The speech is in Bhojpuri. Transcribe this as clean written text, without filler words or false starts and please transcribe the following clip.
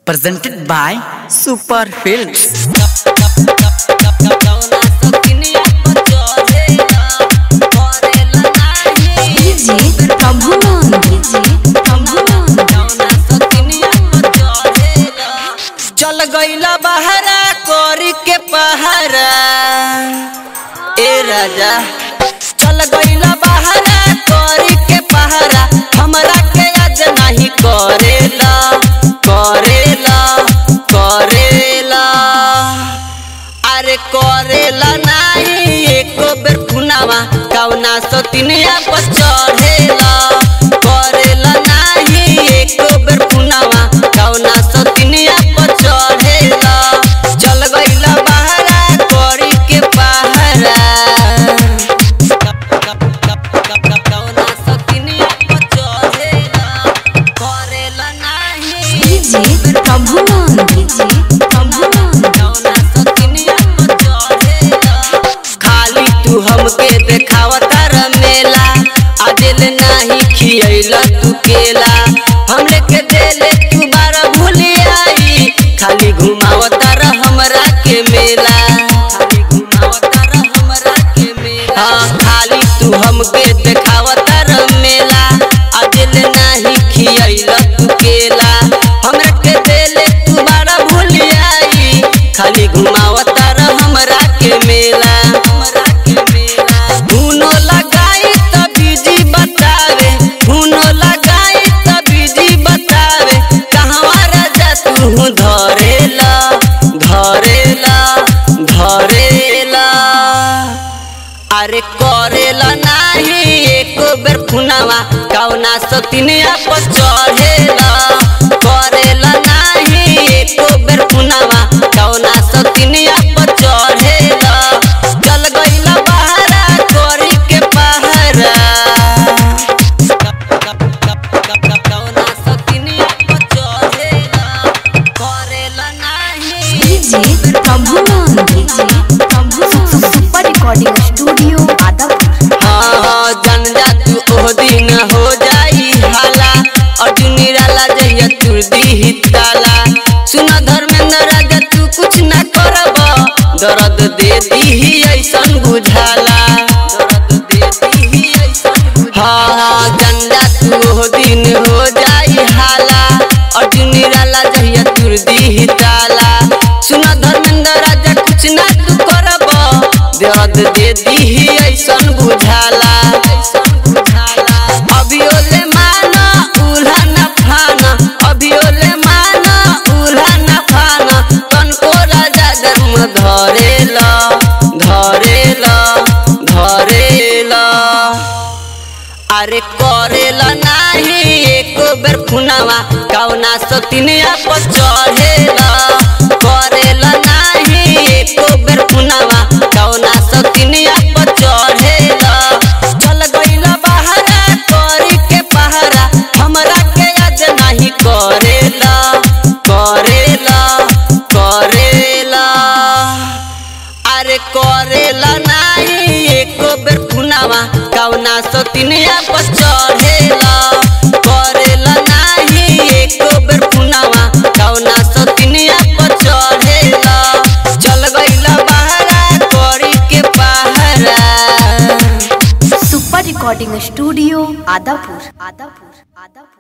presented by Super Films. चल गईला बहरा कोरी के पहरा ए राजा, चल गईला बहरा कोरी के पहरा, हमरा के आज नहीं करेला करेला करेला, अरे करेला नहीं एको बेर खुनावा कौना सतिनिया पर चढ़ेला, करेला नहीं एको बेर खुनावा कौना सतिनिया पर चढ़ेला। चल गईला बहरा कोरी के पहरा, कौना सतिनिया पर चढ़ेला, करेला नहीं कौना सतिनिया पर चढ़ेला। खाली तू हमके देखावता रमेला, आदिल नहीं खियैला तू केला, हमरे के देले तू बारा भूली आई, खाली घुमावता रह हमरा के मेला, खाली घुमावता रह हमरा के मेला। हाँ खाली तू हमके देखावता रमेला, आदिल नहीं खियैला तू केला, हमरे के देले तू बारा भूली आई, खाली घुमावता रह हमरा के मेला, हमरा के मेला। धुनो लगाई त बीजी बतावे, धुनो लगाई त बीजी बतावे, कहवा राजा तू धरेला धरेला धरेला, अरे करेला नहीं एको बेर खुनावा कौना सतिनिया पर चढ़ेला, करेला नहीं एको बेर खुनावा कौना सतिनिया पर चढ़ेला। चल गईला बहरा कोरी के पहरा, कौना सतिनिया पर चढ़ेला, करेला नहीं सुपर रिकॉर्डिंग स्टूडियो आदमपुर। हाँ जन जा तू ओह दिन हो जाई हाला, अर्जुन निराला जइया तुर दी ताला, सुन धर्मेंद्र राजा तू कुछ ना करब, दर्द दे दी ऐसन बुझाला, दर्द दे दी ऐसन। हाँ जन जा तू ओह दिन हो जाई हाला, अर्जुन निराला जइया तुर दी ताला, सुन धर्मेंद्र राजा कुछ ना तू करब, दर्द दे दी ऐसन बुझाला ऐसन बुझाला। अभियोले माना उल्हा न फाना, अभियोले माना उल्हा न फाना, तनको राजा धर्म धरेला धरेला धरेला, अरे करेला नहीं एको बेर खुनावा कौना सतिनिया पर चढ़ेला, करेला नहीं एको बेर खुनावा कौना सतिनिया पर चढ़ेला। चल गईला बहरा कोरी के पहरा, हमरा के आज नहीं करेला करेला करेला, अरे करेला नहीं एको बेर खुनावा कौना सतिनिया पर चढ़ेला, करेला नहीं एको बेर खुनावा कौना सतिनिया पर चढ़ेला। चल गईला बहरा कोरी के पहरा। Super recording studio Adapur Adapur Adapur.